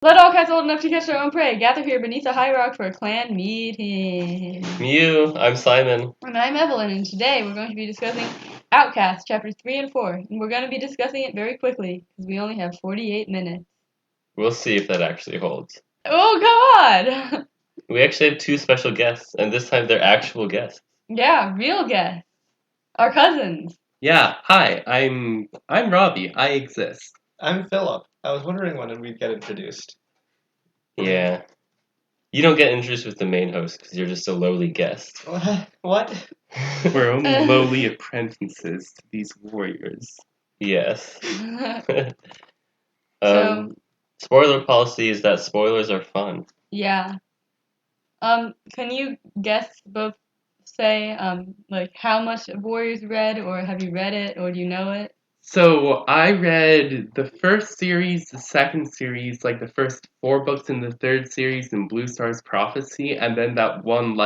Let all cats old enough to catch their own prey gather here beneath a high rock for a clan meeting. Miouooo, I'm Simon. And I'm Evelyn, and today we're going to be discussing Outcast, chapters 3 and 4. And we're going to be discussing it very quickly, because we only have 48 minutes. We'll see if that actually holds. Oh, God! We actually have two special guests, and this time they're actual guests. Yeah, real guests. Our cousins. Yeah, hi, I'm Robby. I exist. I'm Philip. I was wondering when we'd get introduced. Yeah. You don't get introduced with the main host because you're just a lowly guest. What? We're only lowly apprentices to these warriors. Yes. So- Spoiler policy is that spoilers are fun. Yeah. Can you guess both say, like, how much of Warriors read, or have you read it, or do you know it? So I read the first series, the second series, like the first 4 books in the third series in Blue Star's Prophecy, and then that one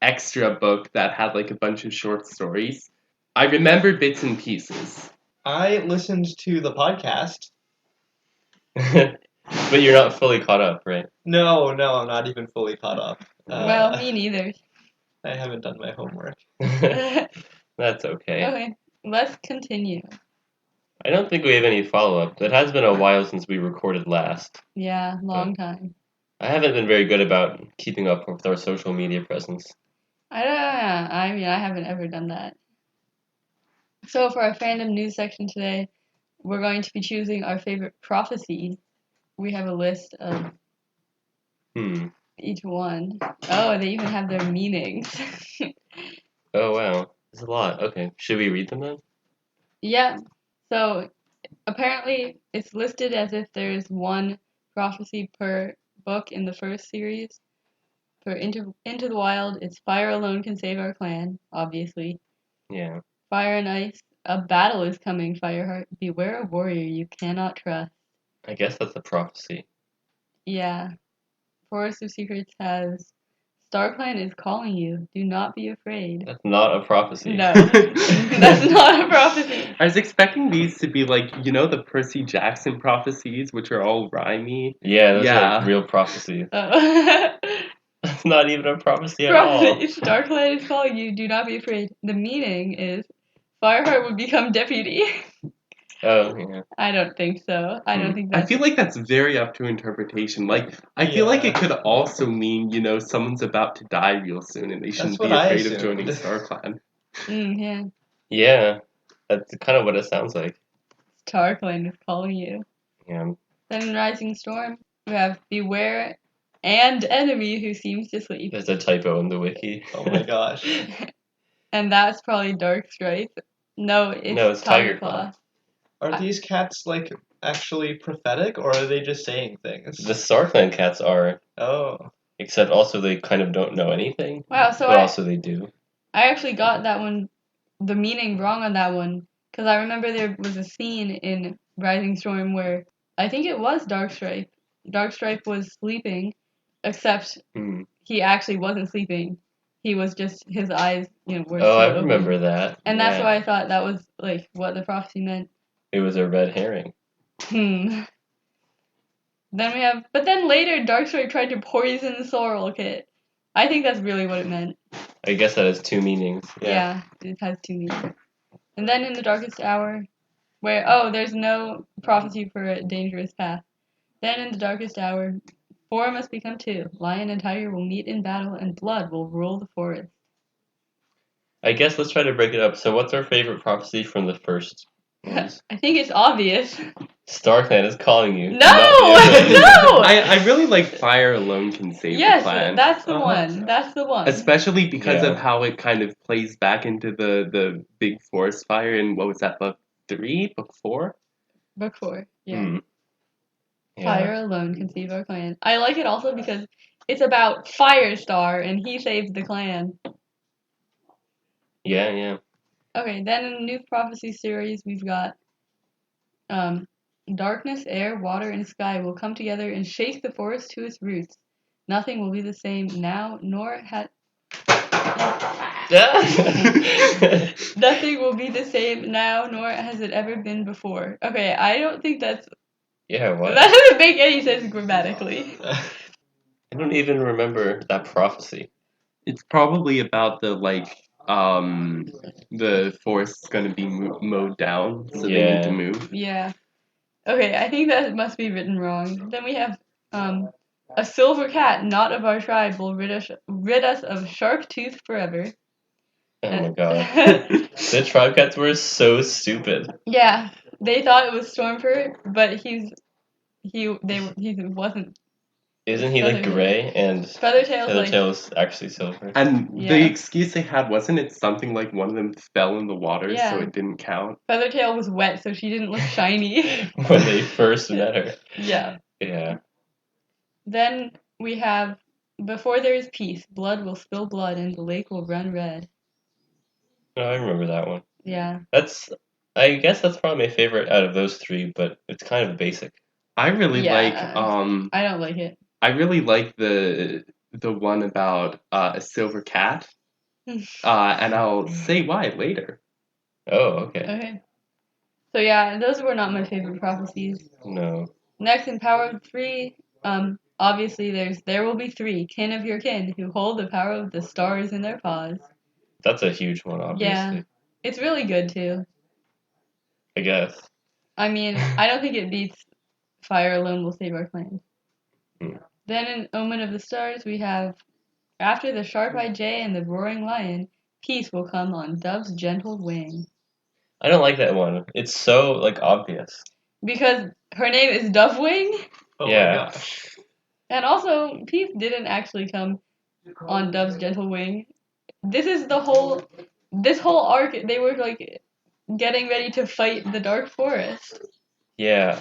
extra book that had a bunch of short stories. I remember bits and pieces. I listened to the podcast. But you're not fully caught up, right? No, I'm not even fully caught up. Well, me neither. I haven't done my homework. That's okay. Okay, let's continue. I don't think we have any follow-up. It has been a while since we recorded last. Yeah, long time. I haven't been very good about keeping up with our social media presence. I haven't ever done that. So for our fandom news section today, we're going to be choosing our favorite prophecies. We have a list of each one. Oh, they even have their meanings. Oh, wow. There's a lot. Okay. Should we read them then? Yeah. So apparently it's listed as if there's one prophecy per book in the first series. For Into the Wild, it's fire alone can save our clan, obviously. Yeah. Fire and Ice, a battle is coming, Fireheart. Beware a warrior you cannot trust. I guess that's a prophecy. Yeah. Forest of Secrets has StarClan is calling you. Do not be afraid. That's not a prophecy. No. That's not a prophecy. I was expecting these to be the Percy Jackson prophecies, which are all rhymey. Yeah, those are real prophecies. Oh. That's not even a prophecy at all. StarClan is calling you. Do not be afraid. The meaning is Fireheart would become deputy. Oh, yeah. I don't think so. I don't think that's... I feel like that's very up to interpretation. I feel like it could also mean, someone's about to die real soon and they shouldn't be afraid of joining StarClan. Yeah. Yeah, that's kind of what it sounds like. StarClan is calling you. Yeah. Then in Rising Storm, we have Beware and Enemy who seems to sleep. There's a typo in the wiki. Oh my gosh. And that's probably Dark Stripe. No, it's Tiger Claw. Are these cats, actually prophetic, or are they just saying things? The StarClan cats are. Oh. Except also they kind of don't know anything. Wow, so but also they do. I actually got that one, the meaning wrong on that one, because I remember there was a scene in Rising Storm where I think it was Dark Stripe. Dark Stripe was sleeping, except he actually wasn't sleeping. He was just, his eyes, were still I open. remember that. And that's why I thought that was, what the prophecy meant. It was a red herring. Then we have, but then later Darkstripe tried to poison the Sorrel Kit. I think that's really what it meant. I guess that has 2 meanings. Yeah, it has 2 meanings. And then in the Darkest Hour, where, there's no prophecy for a dangerous path. Then in the Darkest Hour, 4 must become 2. Lion and Tiger will meet in battle, and blood will rule the forest. I guess let's try to break it up. So what's our favorite prophecy from the first ones? I think it's obvious. StarClan is calling you. No! No! I really like Fire Alone Can Save the Clan. Yes, that's the one. That's the one. Especially because of how it kind of plays back into the big forest fire in, what was that, book 3? Book 4? Book 4, yeah. Fire alone can save our clan. I like it also because it's about Firestar and he saved the clan. Yeah. Okay, then in the New Prophecy series, we've got darkness, air, water, and sky will come together and shake the forest to its roots. Nothing will be the same now, nor Nothing will be the same now, nor has it ever been before. Okay, I don't think that's Yeah, what? That doesn't make any sense grammatically. I don't even remember that prophecy. It's probably about the forest's gonna be mowed down, so they need to Yeah. move. Yeah. Okay, I think that must be written wrong. Then we have a silver cat, not of our tribe, will rid us of sharp tooth forever. Oh my god. The tribe cats were so stupid. Yeah, they thought it was Stormfur, but he wasn't. Isn't he like Feathertail. gray and Feathertail's like Feathertail's actually silver? And Yeah. the excuse they had, wasn't it something like one of them fell in the water, Yeah. so it didn't count? Feathertail was wet, so she didn't look shiny. When they first met her. Yeah. Yeah. Then we have before there is peace, blood will spill blood and the lake will run red. Oh, I remember that one. Yeah. I guess that's probably my favorite out of those three, but it's kind of basic. I really like I don't like it. I really like the one about a silver cat. And I'll say why later. Oh, okay. Okay. So yeah, those were not my favorite prophecies. No. Next in Power of Three, obviously there will be three, kin of your kin, who hold the power of the stars in their paws. That's a huge one, obviously. Yeah. It's really good too. I guess. I mean, I don't think it beats Fire Alone Will Save Our Clan. Then in Omen of the Stars, we have after the sharp-eyed jay and the roaring lion, peace will come on Dove's gentle wing. I don't like that one. It's so like obvious. Because her name is Dovewing, Oh Yeah. my gosh. and also peace didn't actually come on Dove's gentle wing. This whole arc. They were like getting ready to fight the Dark Forest. Yeah.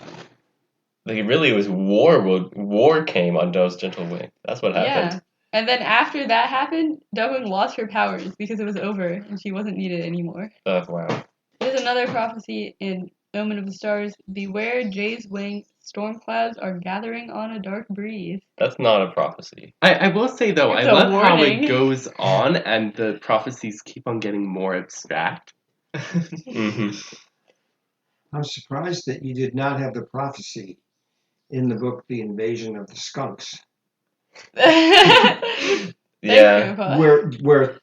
Like really, it was war. War came on Dove's gentle wing. That's what happened. Yeah. And then after that happened, Dovewing lost her powers because it was over and she wasn't needed anymore. Wow. There's another prophecy in Omen of the Stars. Beware Jay's wing, storm clouds are gathering on a dark breeze. That's not a prophecy. I will say though, It's I a love how warning. it goes on and the prophecies keep on getting more abstract. Mm-hmm. I'm surprised that you did not have the prophecy in the book The Invasion of the Skunks, Thanks, Yeah. Grandpa. where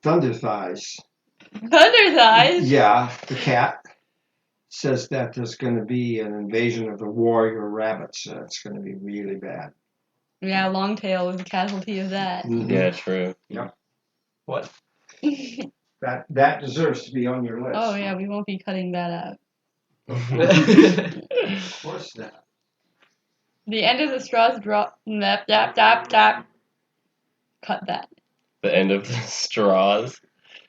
Thunder Thighs, Thunder Thighs? yeah, the cat, says that there's going to be an invasion of the warrior rabbits. It's going to be really bad. Yeah, Longtail was a casualty of that. Mhm. Yeah. True. What? That deserves to be on your list. Oh yeah, we won't be cutting that out. Of course not. The end of the straws drop. Cut that. The end of the straws.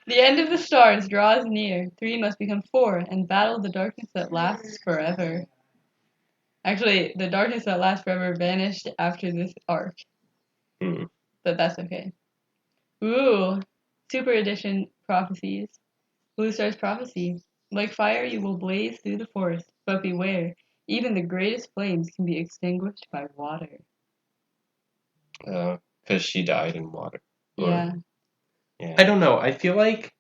The end of the stars draws near. 3 must become 4 and battle the darkness that lasts forever. Actually, the darkness that lasts forever vanished after this arc. Hmm. But that's okay. Ooh. Super Edition prophecies. Blue Star's prophecy. Like fire, you will blaze through the forest, but beware. Even the greatest flames can be extinguished by water. Because she died in water. Yeah. Yeah. I don't know. I feel like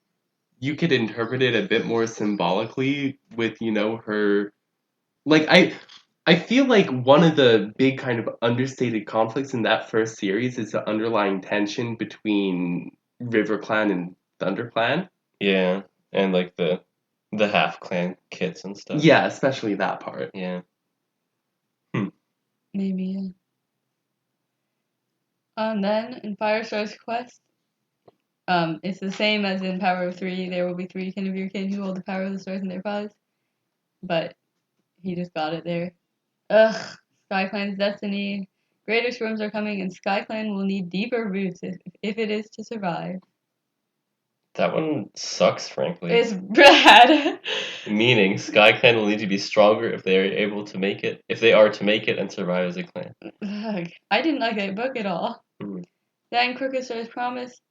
you could interpret it a bit more symbolically with, her. Like, I feel like one of the big kind of understated conflicts in that first series is the underlying tension between River Clan and Thunder Clan. Yeah. And like the half clan kits and stuff. Yeah, especially that part. Yeah. Maybe, yeah. And then in Firestar's quest, it's the same as in Power of 3. There will be 3 kin of your kin who hold the power of the stars in their paws. But he just got it there. Ugh. SkyClan's destiny. Greater storms are coming, and SkyClan will need deeper roots if it is to survive. That one sucks, frankly. It's bad. Meaning, SkyClan will need to be stronger if they are able to make it. If they are to make it and survive as a clan. Ugh. I didn't like that book at all. Mhm. Then Crooked Star's promise.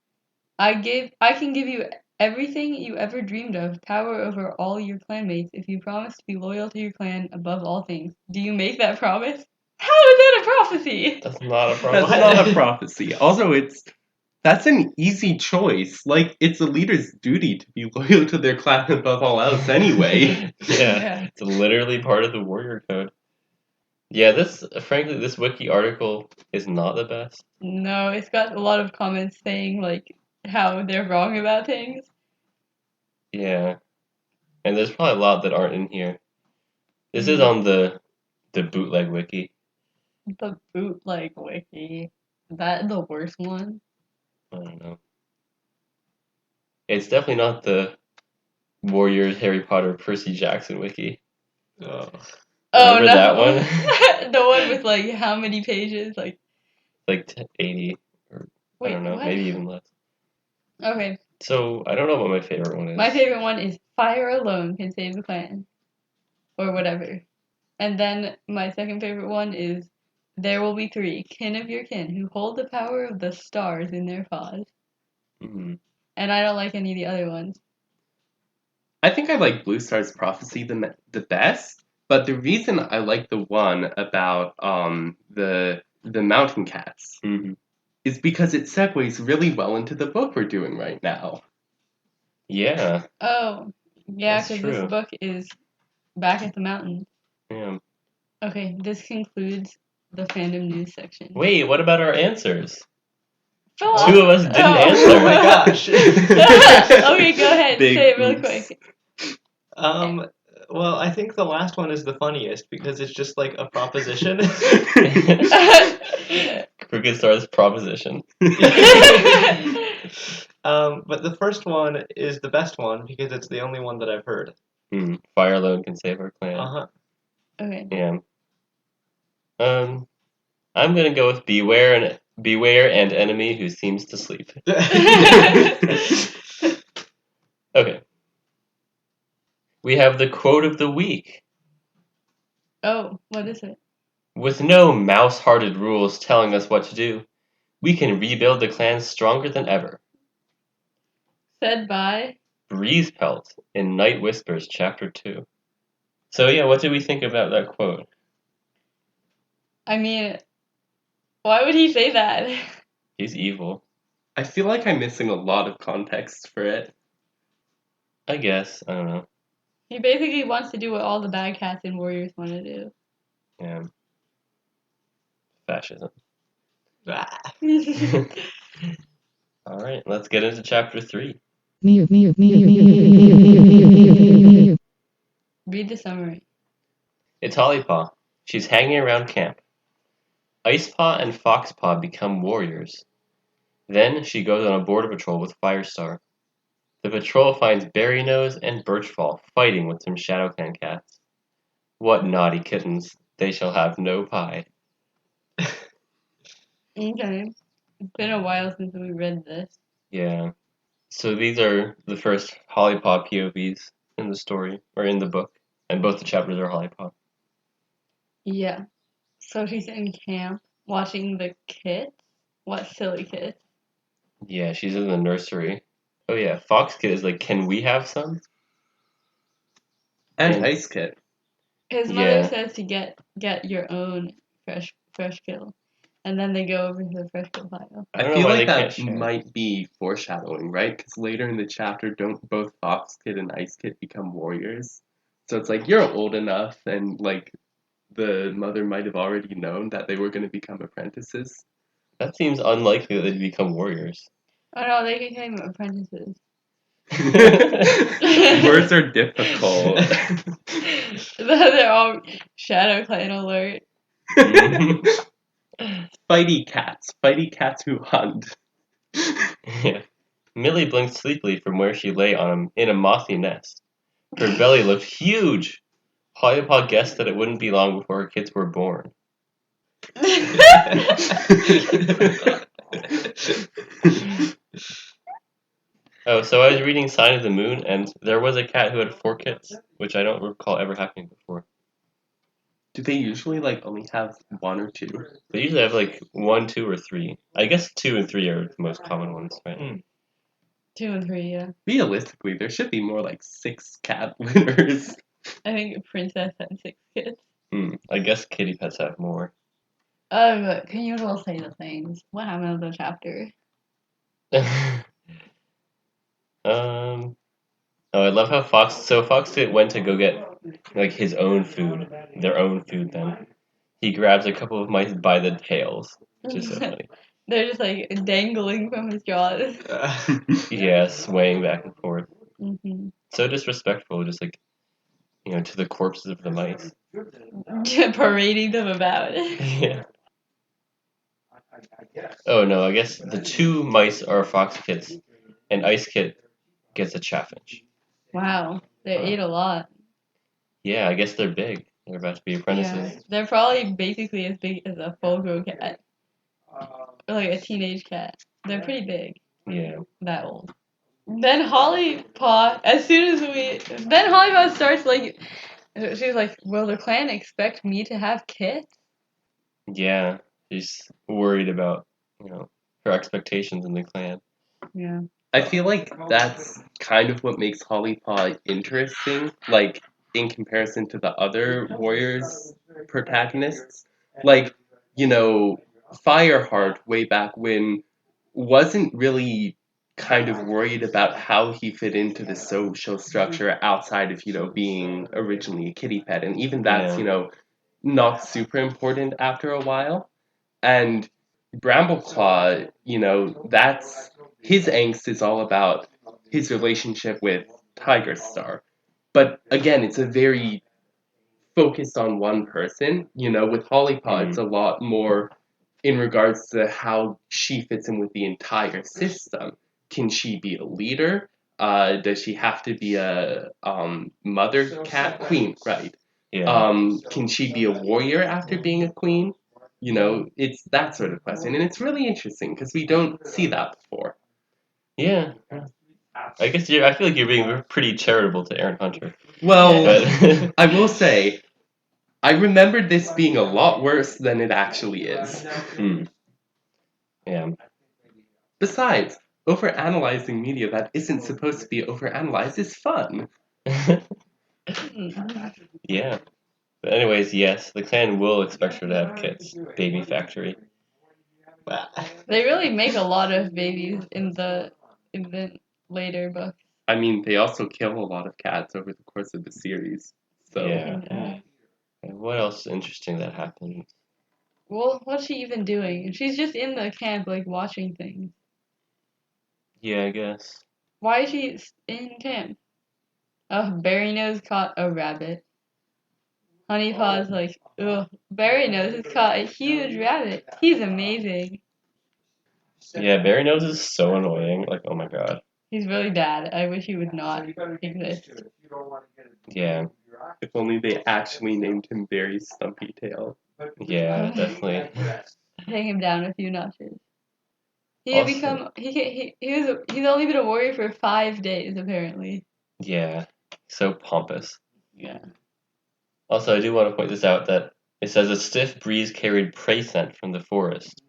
I can give you everything you ever dreamed of, power over all your clanmates, if you promise to be loyal to your clan above all things. Do you make that promise? How is that a prophecy? That's not a That's problem. not a prophecy. Also, that's an easy choice. Like, it's a leader's duty to be loyal to their clan above all else anyway. Yeah. It's literally part of the warrior code. Yeah, this wiki article is not the best. No, it's got a lot of comments saying like how they're wrong about things. Yeah, and there's probably a lot that aren't in here. This is Mm. on the bootleg wiki. The bootleg wiki. Is that the worst one? I don't know. It's definitely not the Warriors Harry Potter Percy Jackson wiki. Oh. Oh Remember no. that one? The one with like how many pages? Like Like 80, or I wait, don't know, what? maybe even less. Okay. So I don't know what my favorite one is. My favorite one is Fire Alone Can Save the Clan. Or whatever. And then my second favorite one is There Will Be Three, kin of your kin, who hold the power of the stars in their paws. Mm-hmm. And I don't like any of the other ones. I think I like Blue Star's Prophecy the best, but the reason I like the one about the mountain cats Mm-hmm. is because it segues really well into the book we're doing right now. Yeah, Oh, yeah, that's because this true. book is back at the mountain. Yeah. Okay, this concludes the fandom news section. Wait, what about our answers? Philip! Two of us didn't answer. Oh my gosh. Okay, go ahead. Big Say it really oops. quick. Well, I think the last one is the funniest because it's just like a proposition. Crooked Star's proposition. But the first one is the best one because it's the only one that I've heard. Fire alone can save our clan. Uh-huh. Okay. Yeah. I'm gonna go with beware and enemy who seems to sleep. Okay. We have the quote of the week. Oh, what is it? With no mouse-hearted rules telling us what to do, we can rebuild the clan stronger than ever. Said by? Breeze Pelt in Night Whispers, Chapter 2. So yeah, what do we think about that quote? I mean, why would he say that? He's evil. I feel like I'm missing a lot of context for it. I guess. I don't know. He basically wants to do what all the bad cats and warriors want to do. Yeah. Fascism. Ah. Alright, let's get into Chapter 3. Read the summary. It's Hollypaw. She's hanging around camp. Icepaw and Foxpaw become warriors. Then she goes on a border patrol with Firestar. The patrol finds Berrynose and Birchfall fighting with some ShadowClan cats. What naughty kittens! They shall have no pie. Okay. It's been a while since we read this. Yeah. So these are the first Hollypaw POVs in the story, or in the book, and both the chapters are Hollypaw. Yeah. So she's in camp watching the kids. What silly kids? Yeah, she's in the nursery. Oh yeah, Fox Kid is like, can we have some? And And- Ice Kid. His mother Yeah. says to get your own fresh kill, and then they go over to the fresh kill pile. I don't I know feel why like they can't that share. might be foreshadowing, right? Because later in the chapter, don't both Fox Kid and Ice Kid become warriors? So it's like you're old enough, and like the mother might have already known that they were going to become apprentices. That seems unlikely that they'd become warriors. Oh no, they became apprentices. Words are difficult. They're all Shadow Clan alert. Fighty cats who hunt. Yeah. Millie blinked sleepily from where she lay in a mossy nest. Her belly looked huge. Hollypaw guessed that it wouldn't be long before her kids were born. Oh, so I was reading Sign of the Moon, and there was a cat who had 4 kids, which I don't recall ever happening before. Do they usually like only have 1 or 2? They usually have like 1, 2, or 3. I guess 2 and 3 are the most common ones, right? 2 and 3, yeah. Realistically, there should be more like 6 cat litters. I think a princess had 6 kids. I guess kitty pets have more. But can you all say the things? What happened in the chapter? Oh, I love how Fox went to go get like his own food, their own food then. he grabs a couple of mice by the tails, which is so funny. They're just like dangling from his jaws. Yeah, swaying back and forth. Mm-hmm. So disrespectful, just like, to the corpses of the mice. Parading them about. Yeah. Oh no, I guess the two mice are fox kits, and Ice Kit gets a chaffinch. Wow, they ate a lot. Yeah, I guess they're big. They're about to be apprentices. Yeah, they're probably basically as big as a full-grown cat, or like a teenage cat. They're pretty big. Yeah. That old. Then Holly Paw, then Holly Paw starts like, she's like, will the clan expect me to have kits? Yeah. She's worried about, her expectations in the clan. Yeah. I feel like that's kind of what makes Hollypaw interesting, like in comparison to the other Warriors protagonists. Like, Fireheart way back when wasn't really kind of worried about how he fit into the social structure outside of, being originally a kitty pet. And even that's, Yeah. Not super important after a while. And Brambleclaw, that's his angst is all about his relationship with Tiger Star. But again, it's a very focused on one person. With Hollypaw, it's a lot more in regards to how she fits in with the entire system. Can she be a leader? Does she have to be a mother cat queen? Right. Yeah. Can she be a warrior after being a queen? It's that sort of question, and it's really interesting because we don't see that before. Yeah. I guess I feel like you're being pretty charitable to Aaron Hunter. Well, But I will say, I remembered this being a lot worse than it actually is. Yeah. Besides, overanalyzing media that isn't supposed to be overanalyzed is fun. Yeah. But anyways, yes, the clan will expect her to have kits. Baby factory. They really make a lot of babies in the later books. I mean, they also kill a lot of cats over the course of the series. So Yeah. And what else interesting that happened? Well, what's she even doing? She's just in the camp, like, watching things. Yeah, I guess. Why is she in camp? Oh, Berry Nose caught a rabbit. Honeypaw's like, ugh, Berry Nose has caught a huge rabbit. He's amazing. Yeah, Barry Nose is so annoying. Like, oh my god. He's really bad. I wish he would not exist. Yeah. if only they actually named him Very Stumpy Tail. Yeah, definitely. Take him down a few notches. He had become he's only been a warrior for 5 days apparently. Yeah. So pompous. Yeah. Also, I do want to point this out that it says a stiff breeze carried prey scent from the forest.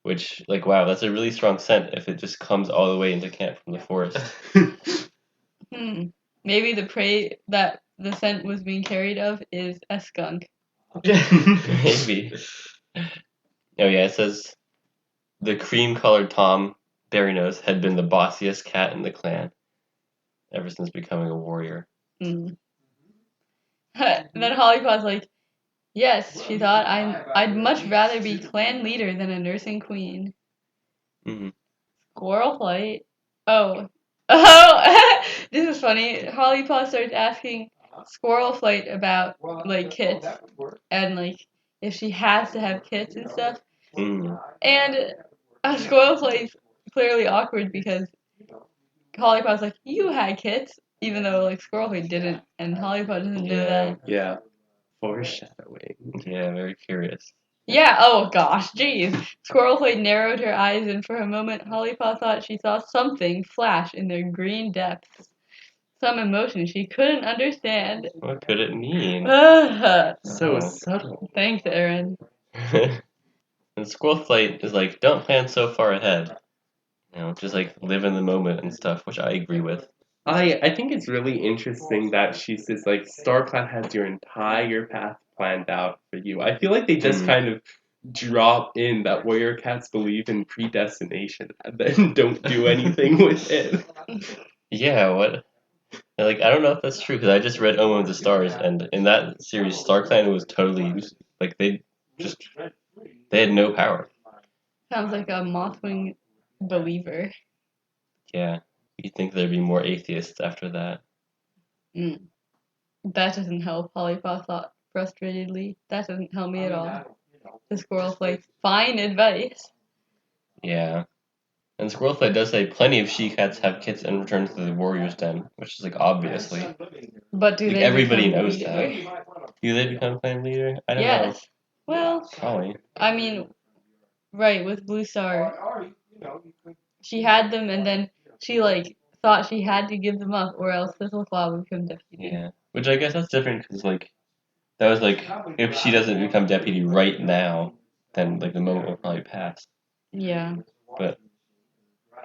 Which, like, wow, that's a really strong scent if it just comes all the way into camp from the forest. Maybe the prey that the scent was being carried of is a skunk. Maybe. Oh yeah, it says the cream-colored Tom Berrynose had been the bossiest cat in the clan ever since becoming a warrior. Then Hollypaw's like, yes, she thought, I'd much rather be clan leader than a nursing queen. Mm-hmm. Squirrel flight. Oh, this is funny. Hollypaw starts asking Squirrel Flight about like kits and like if she has to have kits and stuff. Mm. And Squirrel Flight's clearly awkward because Hollypaw's like, you had kits, even though like Squirrel Flight didn't, and Hollypaw doesn't know that. Yeah. Foreshadowing. Yeah, very curious. Yeah, oh gosh, jeez. Squirrelflight narrowed her eyes, and for a moment, Hollypaw thought she saw something flash in their green depths. Some emotion she couldn't understand. What could it mean? So subtle. Thanks, Aaron. And Squirrel Flight is like, don't plan so far ahead. Just like live in the moment and stuff, which I agree with. I think it's really interesting that she says, like, StarClan has your entire path planned out for you. I feel like they just kind of drop in that Warrior Cats believe in predestination and then don't do anything with it. Yeah, what? Like, I don't know if that's true, because I just read Omen of the Stars, and in that series, StarClan was totally Like they had no power. Sounds like a Mothwing believer. Yeah. You'd think there'd be more atheists after that. Mm. That doesn't help, Hollypaw thought frustratedly. That doesn't help me at all. The squirrel's like, fine advice. Yeah. And Squirrelflight does say plenty of she-cats have kits and return to the warrior's den, which is like obviously. But do Like, they everybody become knows leader? that. Do they become clan leader? I don't know. Yes. Well, Probably. I mean, right, with Blue Star, she had them and then she, like, thought she had to give them up or else Thistleflaw would become deputy. Yeah. Which I guess that's different because, like, that was like, if she doesn't become deputy right now, then, like, the moment will probably pass. Yeah. But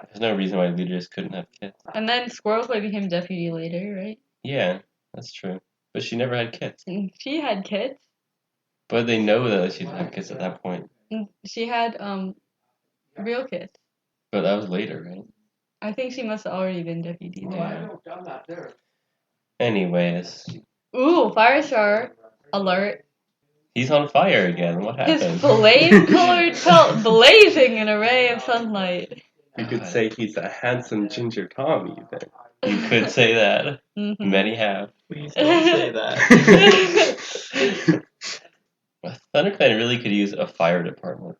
there's no reason why leaders couldn't have kits. And then Squirrelflight became deputy later, right? Yeah, that's true. But she never had kits. And she had kids. But they know that she didn't have kits at that point. And she had, real kids. But that was later, right? I think she must have already been deputy there. Anyways, Ooh, Firestar alert. he's on fire again. What His happened? flame-colored pelt blazing in a ray of sunlight. You could say he's a handsome ginger Tom, even. You could say that. Mm-hmm. Many have. Please don't say that. ThunderClan really could use a fire department.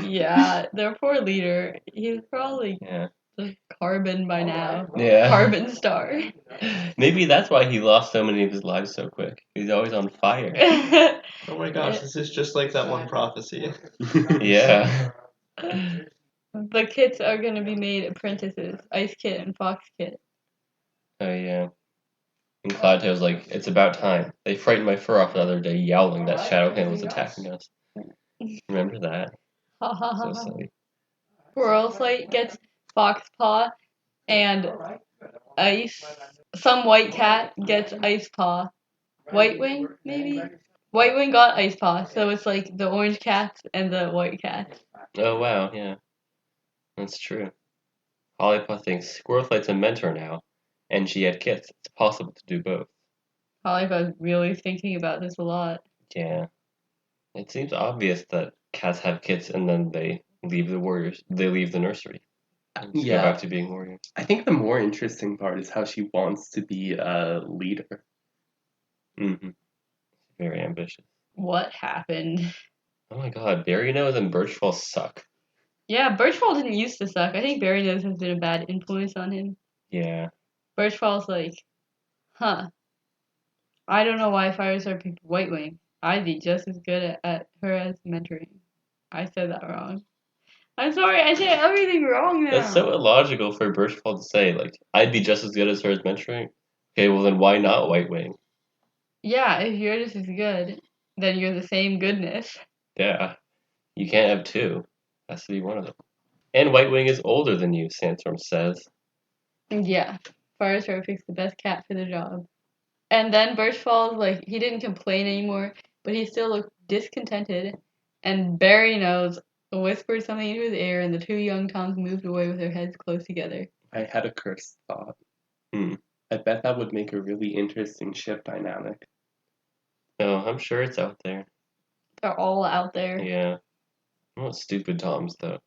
Yeah, their poor leader. He's probably Yeah. just carbon by now. Yeah. Carbon star. Maybe that's why he lost so many of his lives so quick. He's always on fire. Oh my gosh, this is just like that one prophecy. Yeah. The kits are gonna be made apprentices. Ice Kit and Fox Kit. Oh, yeah. And Cloudtail's like, it's about time. They frightened my fur off the other day, yowling that Shadowclan was attacking us. Remember that? Ha ha So ha ha. silly. Squirrelflight gets Fox Paw and Ice. Some white cat gets Ice Paw. White Wing, maybe? White Wing got Ice Paw, so it's like the orange cats and the white cats. Oh, wow, yeah. That's true. Hollypaw thinks Squirrelflight's a mentor now, and she had kits. It's possible to do both. Hollypaw's really thinking about this a lot. Yeah. It seems obvious that cats have kits and then they leave the nursery. And just go back to being warriors. I think the more interesting part is how she wants to be a leader. Mm-hmm. Very ambitious. What happened? Oh my god, Berry Nose and Birchfall suck. Yeah, Birchfall didn't used to suck. I think Berry Nose has been a bad influence on him. Yeah. Birchfall's like, huh. I don't know why Firestar picked White Wing. I'd be just as good at her as mentoring. I said that wrong. I'm sorry, I said everything wrong now. That's so illogical for Birchfall to say, like, I'd be just as good as her as mentoring. Okay, well then why not White Wing? Yeah, if you're just as good, then you're the same goodness. Yeah. You can't have two. Has to be one of them. And White Wing is older than you, Sandstorm says. Yeah, Firestar picks the best cat for the job. And then Birchfall's like, he didn't complain anymore, but he still looked discontented. And Barry Nose whispered something into his ear, and the two young Toms moved away with their heads close together. I had a cursed thought. Hmm. I bet that would make a really interesting ship dynamic. No, I'm sure it's out there. They're all out there. Yeah. What stupid Toms, though.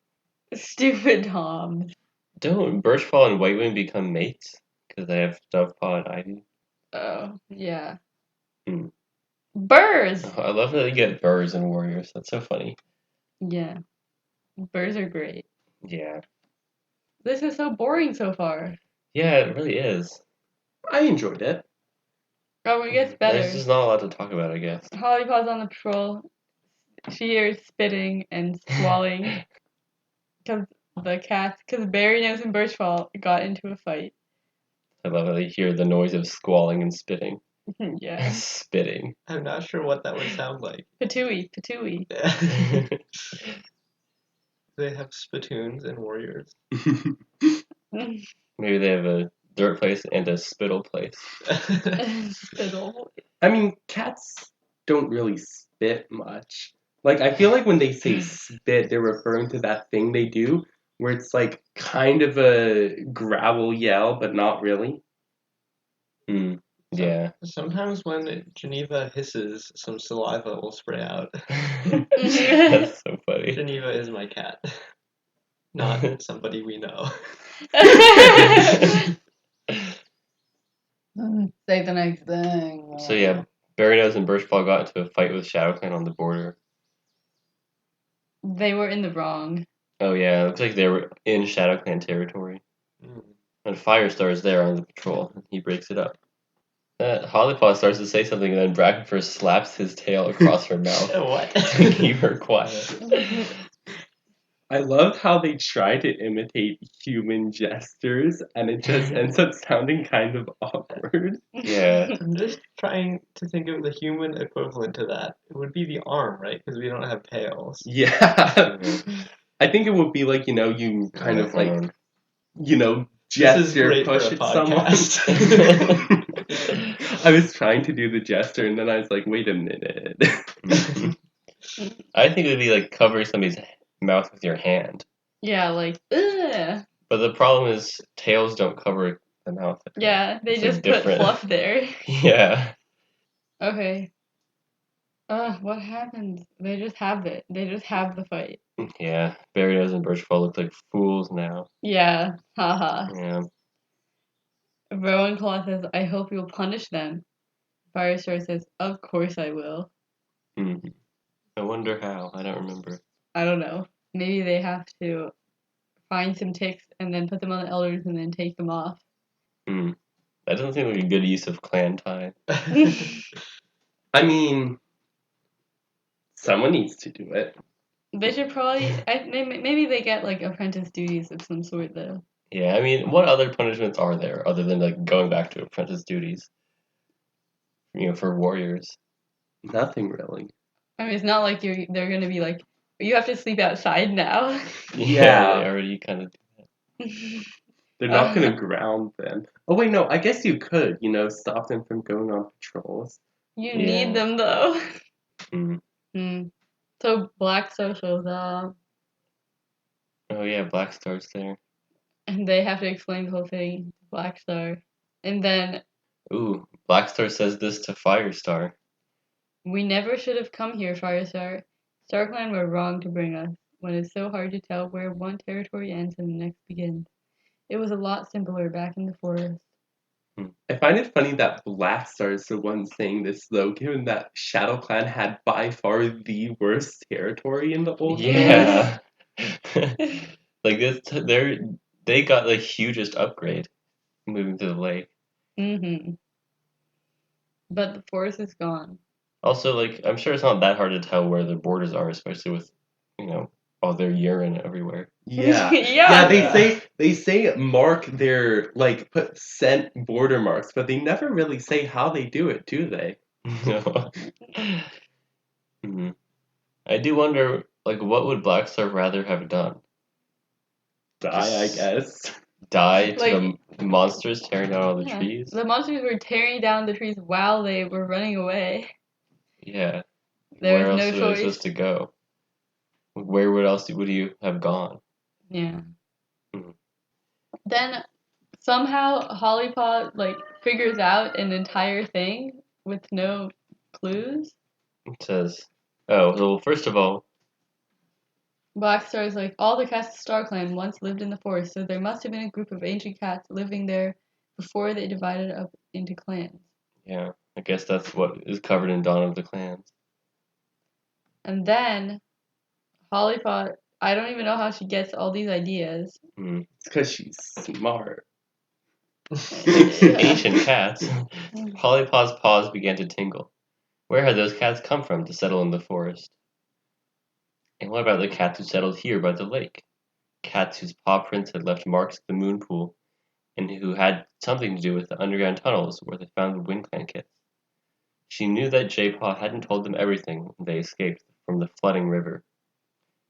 Stupid Toms. Don't Birchfall and White Wing become mates? Because they have Dovepaw and Ivy? Oh, yeah. Hmm. Burrs! Oh, I love that they get birds and warriors. That's so funny. Yeah. Burrs are great. Yeah. This is so boring so far. Yeah, it really is. I enjoyed it. Oh, it gets better. There's just not a lot to talk about, I guess. Hollypaw's on the patrol. She hears spitting and squalling. Because Barry Nose and Birchfall got into a fight. I love how they hear the noise of squalling and spitting. Yeah. Spitting. I'm not sure what that would sound like. Patooey. They have spittoons and warriors. Maybe they have a dirt place and a spittle place. Spittle. I mean, cats don't really spit much. Like, I feel like when they say spit, they're referring to that thing they do where it's like kind of a gravel yell, but not really. Hmm. So Yeah. Sometimes when Geneva hisses, some saliva will spray out. That's so funny. Geneva is my cat, not somebody we know. Say the next thing. So yeah, Berrynose and Birchpaw got into a fight with ShadowClan on the border. They were in the wrong. Oh yeah, it looks like they were in ShadowClan territory. Mm. And Firestar is there on the patrol, and he breaks it up. Hollypaw starts to say something, and then Brackenfur slaps his tail across her mouth What? to keep her quiet. I love how they try to imitate human gestures, and it just ends up sounding kind of awkward. Yeah. I'm just trying to think of the human equivalent to that. It would be the arm, right? Because we don't have tails. Yeah. I think it would be like, you kind of like, Arm. gesture, This is great push for a at someone. podcast. I was trying to do the gesture, and then I was like, wait a minute. I think it would be like covering somebody's mouth with your hand. Yeah, like, ugh. But the problem is tails don't cover the mouth. Yeah, they It's, like, just put different. fluff there. Yeah. Okay. What happened? They just have it. They just have the fight. Yeah. Berrynose and Birchpaw look like fools now. Yeah, haha. Yeah. Rowan Claw says, I hope you'll punish them. Firestar says, of course I will. Hmm. I wonder how. I don't remember. I don't know. Maybe they have to find some ticks and then put them on the elders and then take them off. Hmm. That doesn't seem like a good use of clan time. I mean, someone needs to do it. They should probably, maybe they get like apprentice duties of some sort though. Yeah, I mean, what other punishments are there other than like going back to apprentice duties? For warriors. Nothing really. I mean, it's not like they're gonna be like, you have to sleep outside now. Yeah. They already kind of. They're not going to ground them. Oh, wait, no, I guess you could, stop them from going on patrols. You Yeah. need them though. Mm. So Black Star shows up, Oh yeah, Black Star's there. and they have to explain the whole thing to Black Star. And then, Ooh, Black Star says this to Firestar. we never should have come here, Firestar. StarClan were wrong to bring us, when it's so hard to tell where one territory ends and the next begins. It was a lot simpler back in the forest. I find it funny that Black Star is the one saying this, though, given that Shadow Clan had by far the worst territory in the old Yeah. Like this, they got the hugest upgrade moving to the lake. Mm-hmm. But the forest is gone. Also, like I'm sure it's not that hard to tell where the borders are, especially with, all their urine everywhere. Yeah. Yeah. They say mark their, like, put scent border marks, but they never really say how they do it, do they? Mhm. I do wonder, like, what would Black Star rather have done? Die, I Just guess. Die to Like- the monsters tearing down all the Yeah. trees? The monsters were tearing down the trees while they were running away. Yeah. There Where was else no were they choice. supposed to go? Where would you have gone? Yeah. Mhm. Then somehow Hollypod figures out an entire thing with no clues. It says, oh, well, first of all, Black Star is like, all the cats of StarClan once lived in the forest, so there must have been a group of ancient cats living there before they divided up into clans. yeah, I guess that's what is covered in Dawn of the Clans. And then Hollypod, I don't even know how she gets all these ideas. Mm. It's because she's smart. Ancient cats. Polypod's paws began to tingle. Where had those cats come from to settle in the forest? And what about the cats who settled here by the lake? Cats whose paw prints had left marks at the moon pool, and who had something to do with the underground tunnels where they found the Wind Clan kits. She knew that J-Paw hadn't told them everything when they escaped from the flooding river.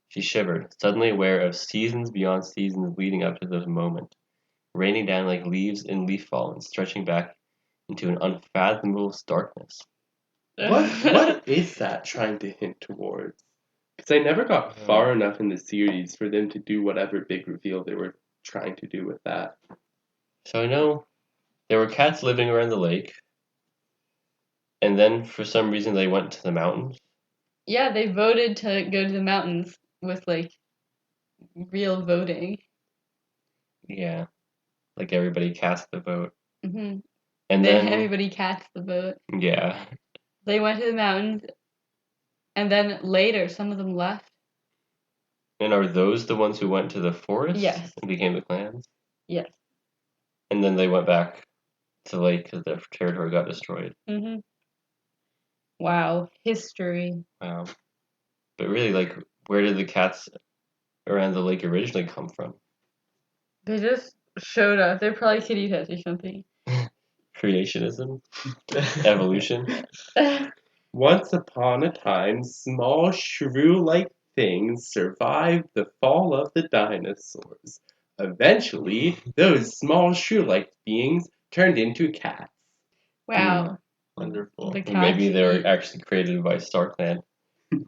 She shivered, suddenly aware of seasons beyond seasons leading up to the moment, raining down like leaves in leaf fall and stretching back into an unfathomable darkness. What is that trying to hint towards? Because I never got far enough in the series for them to do whatever big reveal they were trying to do with that. So I know there were cats living around the lake, And then for some reason they went to the mountains. Yeah, they voted to go to the mountains with like real voting. Yeah, like everybody cast the vote. hmm And then everybody cast the vote. yeah, They went to the mountains, and then later some of them left. and are those the ones who went to the forest Yes. and became the clans? Yes. And then they went back to the lake because their territory got destroyed. hmm Wow, history. Wow. But really, like, where did the cats around the lake originally come from? They just showed up. They're probably kitty pets or something. Creationism? Evolution? Once upon a time, small shrew-like things survived the fall of the dinosaurs. Eventually, those small shrew-like beings turned into cats. Wow. Wonderful. The Or maybe cats they were eat. actually created by StarClan. Or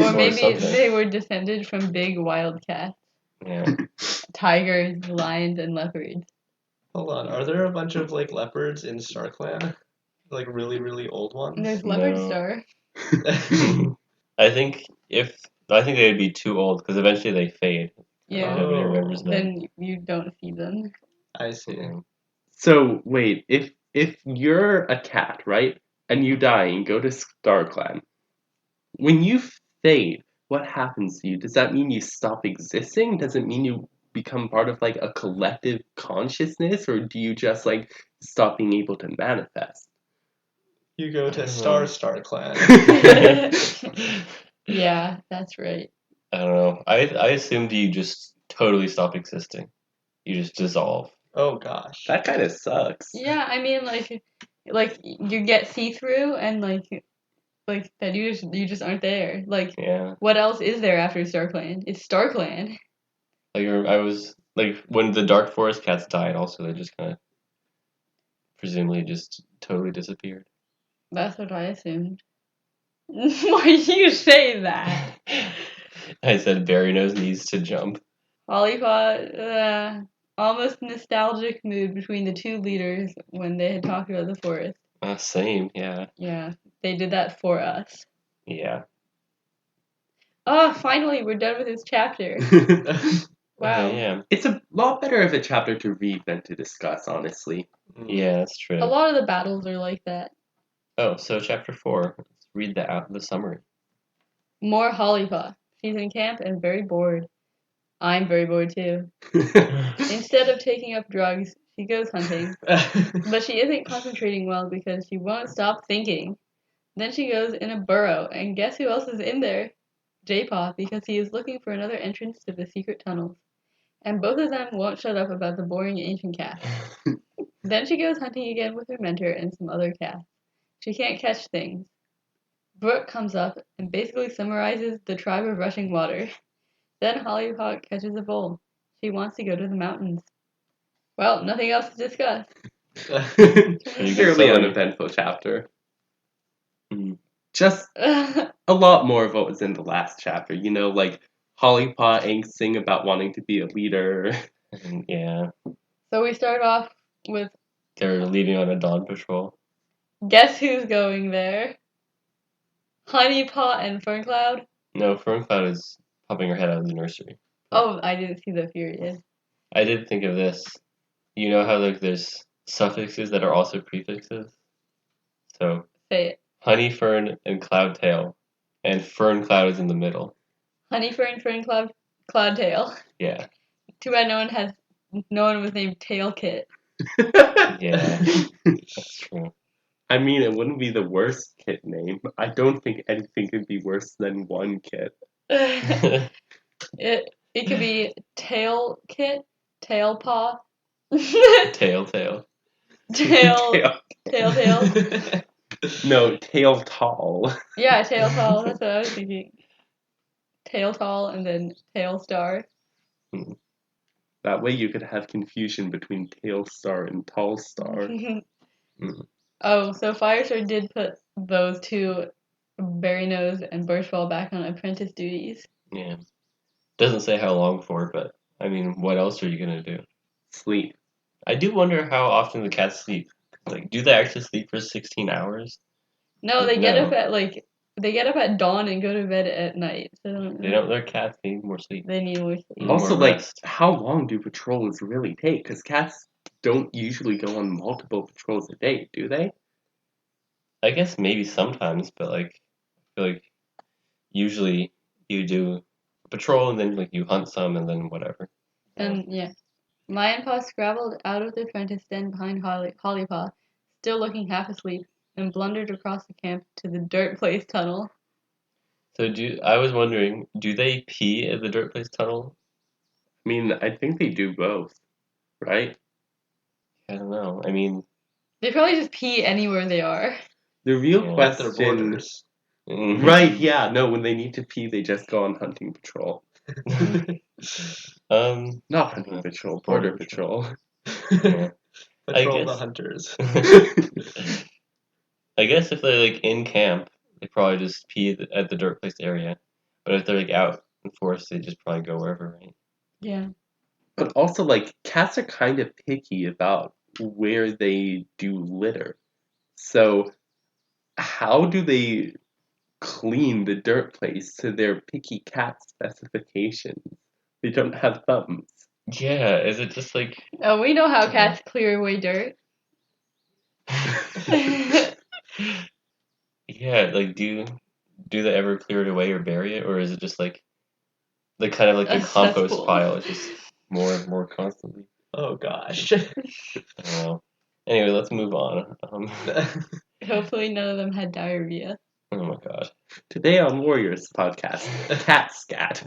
Or maybe something. they were descended from big wild cats. Yeah. Tigers, lions, and leopards. Hold on. Are there a bunch of like leopards in StarClan? Like really, really old And there's ones? leopard No. star. I think they'd be too old because eventually they fade. Yeah. Nobody remembers them. Then you don't see them. I see. So wait, if you're a cat, right, and you die and go to StarClan, when you fade, what happens to you? Does that mean you stop existing? Does it mean you become part of like a collective consciousness, or do you just like stop being able to manifest? You go to Oh. Star Clan. Yeah, that's right. I don't know. I assumed you just totally stop existing. You just dissolve. Oh gosh. That kind of sucks. Yeah, I mean, like you get see through, and like that you just aren't there. Like, Yeah. what else is there after StarClan? It's StarClan. Like I was like when the Dark Forest cats died. Also, they just kind of presumably just totally disappeared. That's what I assumed. Why do you say that? I said Barry Nose needs to jump. Hollypot, almost nostalgic mood between the two leaders when they had talked about the forest. Same. Yeah. Yeah, they did that for us. Yeah. Oh, finally, we're done with this chapter. Wow. Yeah. It's a lot better of a chapter to read than to discuss, honestly. Yeah, that's A true. lot of the battles are like that. Oh, so chapter 4. Let's read the summary. More Hollypot. She's in camp and very bored. I'm very bored too. Instead of taking up drugs, she goes hunting. But she isn't concentrating well because she won't stop thinking. Then she goes in a burrow, and guess who else is in there? J-Paw, because he is looking for another entrance to the secret tunnels. And both of them won't shut up about the boring ancient cat. Then she goes hunting again with her mentor and some other cats. She can't catch things. Brooke comes up and basically summarizes the tribe of rushing water. Then Hollyhock catches a bull. She wants to go to the mountains. Well, nothing else to discuss. Pretty good Fairly summary. uneventful chapter. Mhm. Just a lot more of what was in the last chapter. You know, like Hollypot angsting about wanting to be a leader. Yeah. So we start off with They're leading on a dawn patrol. guess who's going there? Honeypot and Ferncloud? No, Ferncloud is popping her head out of the nursery. Oh, I didn't see the period. I did think of this. You know how like there's suffixes that are also prefixes? So Say it. honey fern and cloudtail. And fern cloud is in the middle. Honeyfern, Ferncloud, Cloudtail. Yeah. Too bad no one was named Tailkit. Yeah. That's true. I mean, it wouldn't be the worst kit name. I don't think anything could be worse than one kit. It could be Tailkit, Tailpaw, Tail. Tail. No, tail tall. Yeah, Tail Tall. That's what I was thinking. Tail Tall and then Tail Star. That way you could have confusion between tail star and tall star. Oh, so Firestar did put those two, Berry Nose and Birchball, back on apprentice duties. Yeah. Doesn't say how long for, but I mean, what else are you gonna do? Sleep. I do wonder how often the cats sleep. Like, do they actually sleep for 16 hours? No, they get up No. at dawn and go to bed at night. So They don't. Their cats need more sleep. they need more sleep. Need Also, more like, rest. how long do patrols really take? Because cats don't usually go on multiple patrols a day, do they? I guess maybe sometimes, but like I feel like usually you do patrol and then like you hunt some and then whatever. And yeah. Miouooo scrabbled out of the apprentice den behind Hollypaw, still looking half asleep, and blundered across the camp to the dirt place tunnel. So I was wondering, do they pee at the dirt place tunnel? I mean, I think they do both, right? I don't know. I mean, They probably just pee anywhere they are. The real Yeah. At their question, borders. right? Yeah, no. When they need to pee, they just go on hunting patrol. Not hunting patrol, border patrol. Yeah. I Patrol the guess- hunters. I guess if they're like in camp, they probably just pee at the dirt place area. But if they're like out in forest, they just probably go wherever, right? Yeah. But also, like, cats are kind of picky about where they do litter. So, how do they clean the dirt place to their picky cat specifications? They don't have thumbs. Yeah, is it just like Oh, we know how cats clear away dirt. yeah, like do they ever clear it away or bury it, or is it just like the kind of like the A compost cesspool. pile? It's just more and more constantly. Oh gosh. I don't know. Anyway, let's move on. Hopefully none of them had diarrhea. Oh my god. Today on Warriors podcast, cat scat.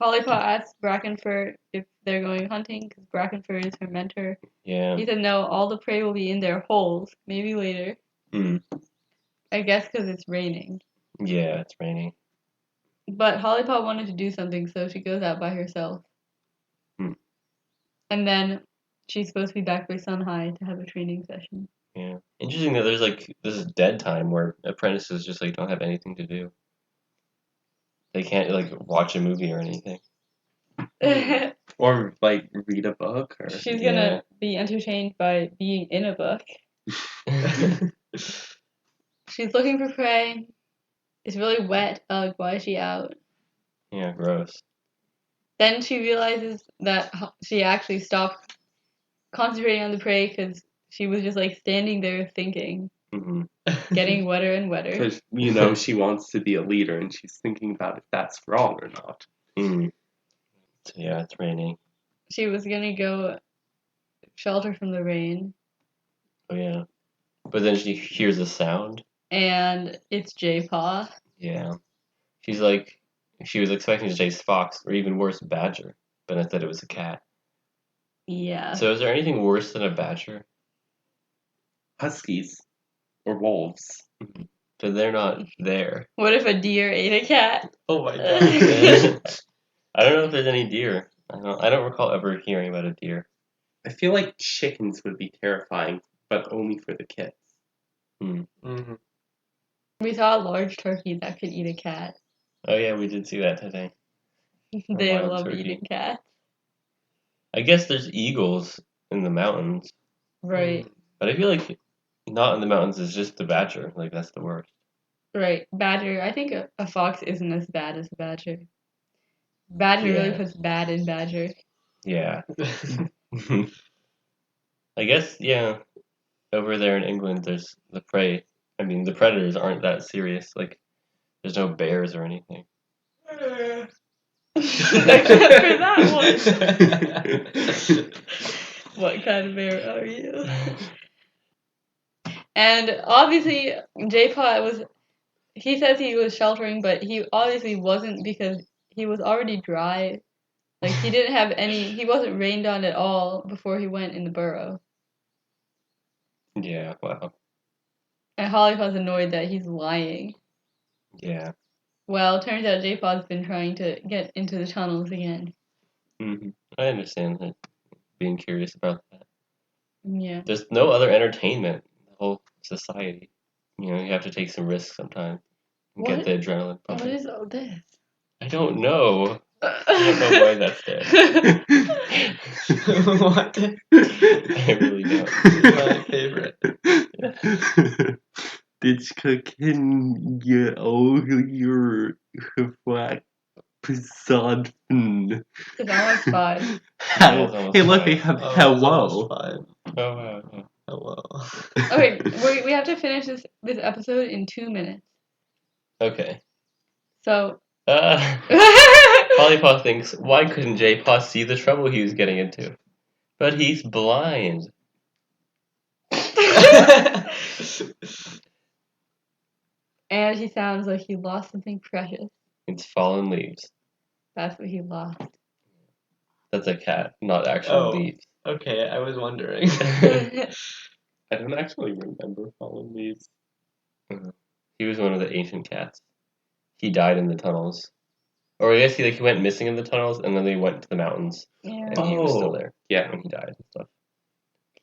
Hollypaw asks Brackenfur if they're going hunting because Brackenfur is her mentor. Yeah. He said no, all the prey will be in their holes. Maybe later. I guess because it's raining. Yeah, it's raining. But Hollypaw wanted to do something, so she goes out by herself. And then she's supposed to be back by sun high to have a training session. Yeah. Interesting that there's like this dead time where apprentices just like don't have anything to do. They can't like watch a movie or anything. Or, like, read a book. Or She's gonna be entertained by being in a book. She's looking for prey. It's really wet. Ugh, why is she out? Yeah, gross. Then she realizes that she actually stopped concentrating on the prey because she was just like standing there thinking, getting wetter and wetter. Because, you know, she wants to be a leader and she's thinking about if that's wrong or not. So, yeah, it's raining. She was gonna go shelter from the rain. Oh, yeah. But then she hears a sound. And it's J-Paw. Yeah. She's like, she was expecting to chase Fox, or even worse, Badger. But instead it was a cat. Yeah. So is there anything worse than a badger? Huskies. Or wolves. But they're not there. What if a deer ate a cat? Oh my god. I don't know if there's any deer. I don't recall ever hearing about a deer. I feel like chickens would be terrifying, but only for the kids. Mm-hmm. We saw a large turkey that could eat a cat. Oh yeah, we did see that today. They wild love turkey. eating cats. I guess there's eagles in the mountains. Right. But I feel like not in the mountains is just the badger. Like that's the worst. Right. Badger. I think a fox isn't as bad as a badger. Badger really puts bad in badger. Yeah. I guess, yeah. Over there in England, there's the prey. I mean, the predators aren't that serious. Like, there's no bears or anything. Except for that one. What kind of bear are you? And obviously, J-Paw he says he was sheltering, but he obviously wasn't because he was already dry. Like, he wasn't rained on at all before he went in the burrow. Yeah, wow. And Hollypaw's annoyed that he's lying. Yeah. Well, it turns out J-Paw's been trying to get into the tunnels again. I understand that. Being curious about that. Yeah. There's no other entertainment in the whole society. You know, you have to take some risks sometimes. And get the adrenaline pumping. What is all this? I don't know. I don't know why that's there. What? I really don't. She's my favorite. Ditchka, can you your what person? It's almost 5. Yeah, it's almost Hey, look, they 5. have Oh, it's hello. almost 5. Oh wow. Yeah. Hello. Okay, we have to finish this episode in 2 minutes. Okay. So. Polypaw thinks, why couldn't J-Paw see the trouble he was getting into? But he's blind. And he sounds like he lost something precious. It's fallen leaves. That's what he lost. That's a cat, not actual leaves. Okay, I was wondering. I don't actually remember fallen leaves. He was one of the ancient cats. He died in the tunnels. Or I guess he went missing in the tunnels, and then they went to the mountains, Yeah. and he was still Oh. there. Yeah. When he died and stuff.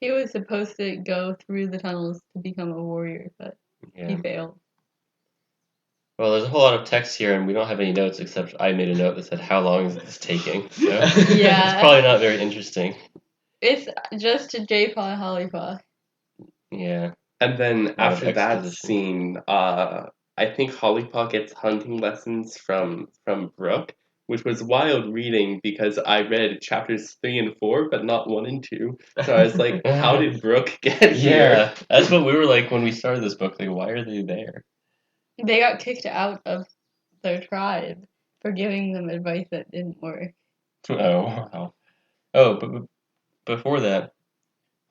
He was supposed to go through the tunnels to become a warrior, but he Yeah. failed. Well, there's a whole lot of text here, and we don't have any notes except I made a note that said, "How long is this taking?" So Yeah. it's probably not very interesting. It's just J-Paw and Hollypaw. Yeah. And then lot of after that exposition. scene, I think Hollypaw gets hunting lessons from Brooke, which was wild reading because I read chapters 3 and 4, but not 1 and 2. So I was like, how did Brooke get here? Yeah, that's what we were like when we started this book. Like, why are they there? They got kicked out of their tribe for giving them advice that didn't work. Oh, wow. Oh, but before that,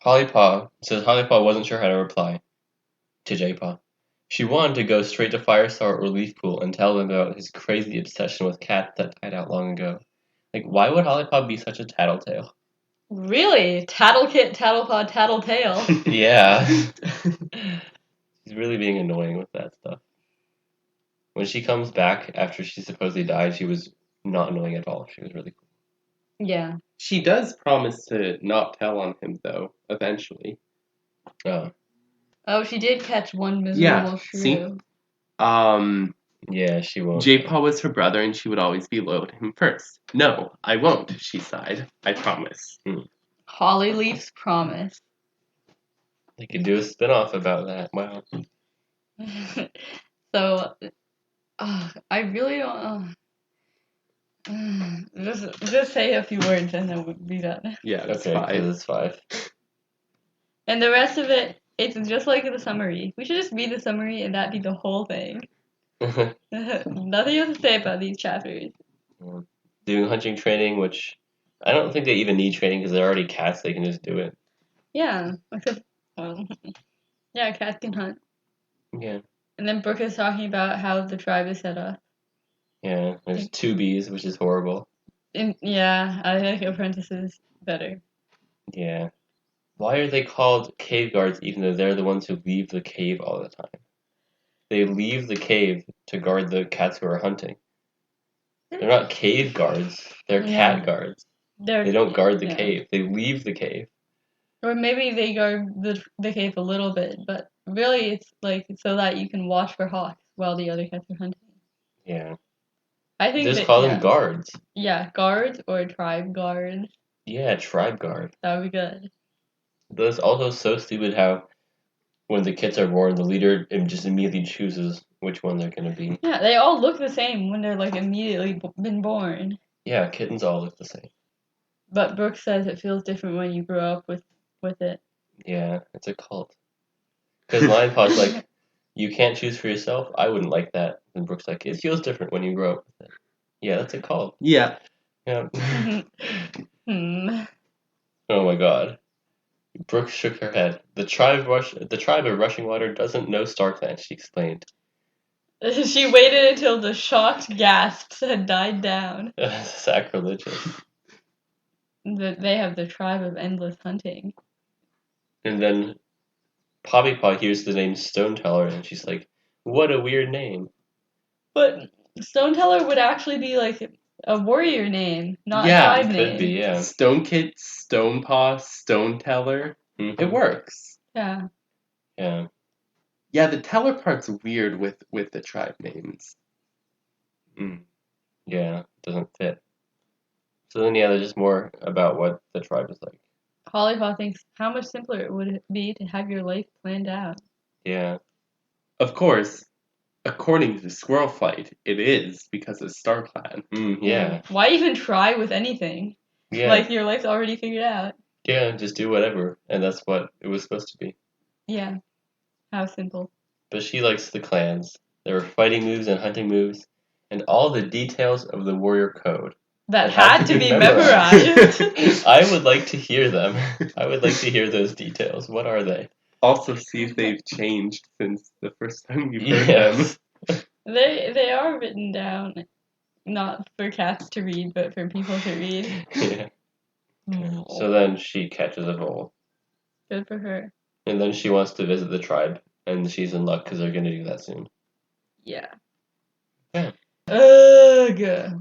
Hollypaw says Hollypaw wasn't sure how to reply to J-Paw. She wanted to go straight to Firestar or Leafpool and tell them about his crazy obsession with cats that died out long ago. Like, why would Hollypaw be such a tattletale? Really? Tattlecit, Tattlepaw, Tattletale. Yeah. She's really being annoying with that stuff. When she comes back after she supposedly died, she was not annoying at all. She was really cool. Yeah. She does promise to not tell on him, though, eventually. Oh. Oh, she did catch one miserable see? shrew. Yeah, she won't. J-Paw was her brother, and she would always be loyal to him first. No, I won't, she sighed. I promise. Hollyleaf's promise. They could do a spin-off about that. Wow. So, I really don't. Just say a few words and then we'll be done. Yeah, that's Okay, fine. because it's 5. And the rest of it, it's just like the summary. We should just read the summary and that be the whole thing. Nothing else to say about these chapters. Doing hunting training, which I don't think they even need training because they're already cats. They can just do it. Yeah, except, yeah, cats can hunt. Yeah. And then Brooke is talking about how the tribe is set up. Yeah. There's 2 bees, which is horrible. Yeah, I like apprentices better. Yeah. Why are they called cave guards even though they're the ones who leave the cave all the time? They leave the cave to guard the cats who are hunting. They're not cave guards. They're Yeah. cat guards. They're, They don't guard the yeah. cave. They leave the cave. Or maybe they guard the cave a little bit, but really it's like so that you can watch for hawks while the other cats are hunting. Yeah. I think Just that, call yeah. them guards. Yeah, guards or tribe guards. Yeah, tribe guard. That would be good. That's also so stupid how when the kits are born, the leader just immediately chooses which one they're going to be. Yeah, they all look the same when they're like immediately been born. Yeah, kittens all look the same. But Brooke says it feels different when you grow up with it. Yeah, it's a cult. Because Lion Paw's like, you can't choose for yourself? I wouldn't like that. And Brooke's like, it feels different when you grow up with it. Yeah, that's a cult. Yeah. Yeah. Hmm. Oh my god. Brooke shook her head. The tribe of Rushing Water doesn't know StarClan, she explained. She waited until the shocked gasps had died down. Sacrilegious. They have the tribe of endless hunting. And then Poppy Paw hears the name Stone Teller, and she's like, what a weird name. But Stone Teller would actually be like a warrior name, not Yeah, a tribe Could name. be, yeah. Stone Kid, Stone Paw, Stone Teller. Mhm. It works. Yeah. Yeah. Yeah, the teller part's weird with the tribe names. Yeah, doesn't fit. So then, yeah, there's just more about what the tribe is like. Hollypaw thinks how much simpler it would be to have your life planned out. Yeah. Of course, according to the squirrel fight, it is because of Star Clan. Yeah. Why even try with anything? Yeah. Like your life's already figured out. Yeah, just do whatever. And that's what it was supposed to be. Yeah. How simple. But she likes the clans. There were fighting moves and hunting moves, and all the details of the warrior code. That had to be memorized. I would like to hear them. I would like to hear those details. What are they? Also, see if they've changed since the first time you heard them. They are written down, not for cats to read, but for people to read. Yeah. So then she catches a vole. Good for her. And then she wants to visit the tribe, and she's in luck because they're going to do that soon. Yeah. Yeah. Ugh.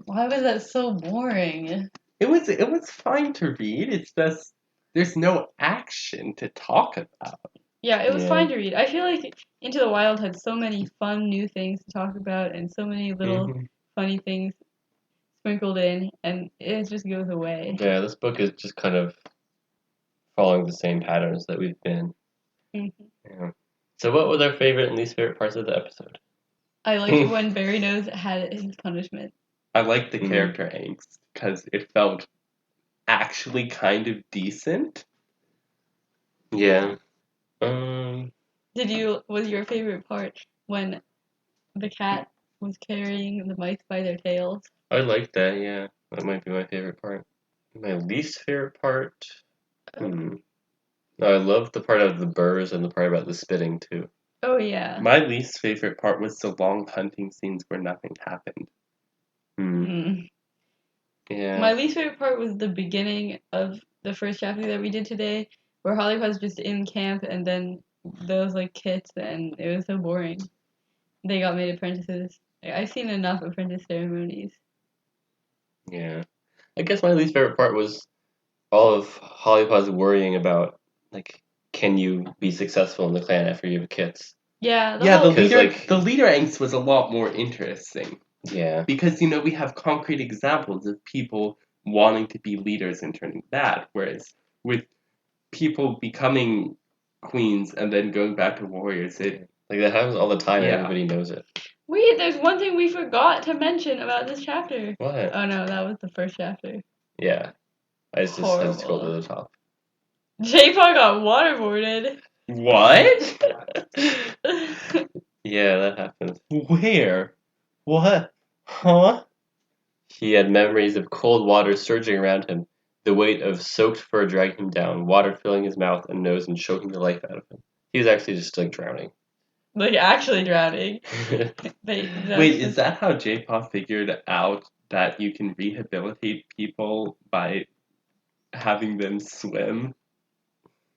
Why was that so boring? It was fine to read. It's just there's no action to talk about. Yeah, it was Yeah. fine to read. I feel like Into the Wild had so many fun new things to talk about and so many little funny things sprinkled in, and it just goes away. Yeah, this book is just kind of following the same patterns that we've been. Yeah. So what were their favorite and least favorite parts of the episode? I liked when Barry Nose had his punishment. I liked the character angst because it felt actually kind of decent. Yeah. Was your favorite part when the cat was carrying the mice by their tails? I like that, yeah. That might be my favorite part. My least favorite part? No, I love the part of the burrs and the part about the spitting, too. Oh, yeah. My least favorite part was the long hunting scenes where nothing happened. Yeah. My least favorite part was the beginning of the first chapter that we did today, where Holly was just in camp and then those like kits, and it was so boring. They got made apprentices. I've seen enough apprentice ceremonies. Yeah. I guess my least favorite part was all of Hollypaw's worrying about, like, can you be successful in the clan after you have kits? Yeah, the leader angst was a lot more interesting. Yeah. Because, we have concrete examples of people wanting to be leaders and turning bad, whereas with people becoming queens and then going back to warriors, that happens all the time and everybody knows it. Wait, there's one thing we forgot to mention about this chapter. What? Oh no, that was the first chapter. Yeah. I just had to scroll to the top. J-Paw got waterboarded. What? Yeah, that happened. Where? What? Huh? He had memories of cold water surging around him, the weight of soaked fur dragging him down, water filling his mouth and nose and choking the life out of him. He was actually just drowning. Like actually drowning. Wait, is that how J-Paw figured out that you can rehabilitate people by having them swim?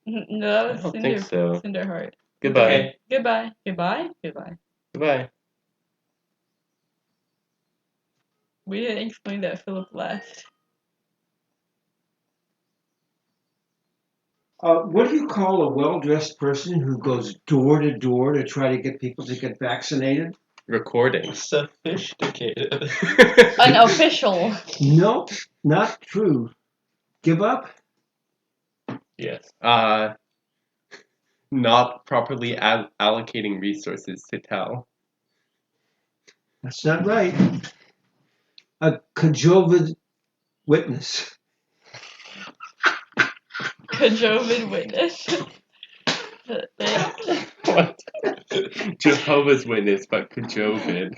No, that was I don't think so. Cinderheart. Goodbye. Okay. Goodbye. Goodbye. Goodbye. Goodbye. We didn't explain that Philip left. What do you call a well-dressed person who goes door to door to try to get people to get vaccinated? Recording. Sophisticated. Unofficial. Nope, not true. Give up? Yes. Not properly allocating resources to tell. That's not right. A cajovid witness. Cajovid witness. What? Jehovah's Witness, but cajovid.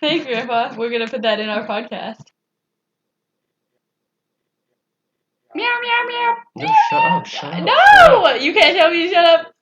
Thanks, Grandpa. We're gonna put that in our podcast. Meow, meow, meow. No, shut up, shut up. No! You can't tell me to shut up.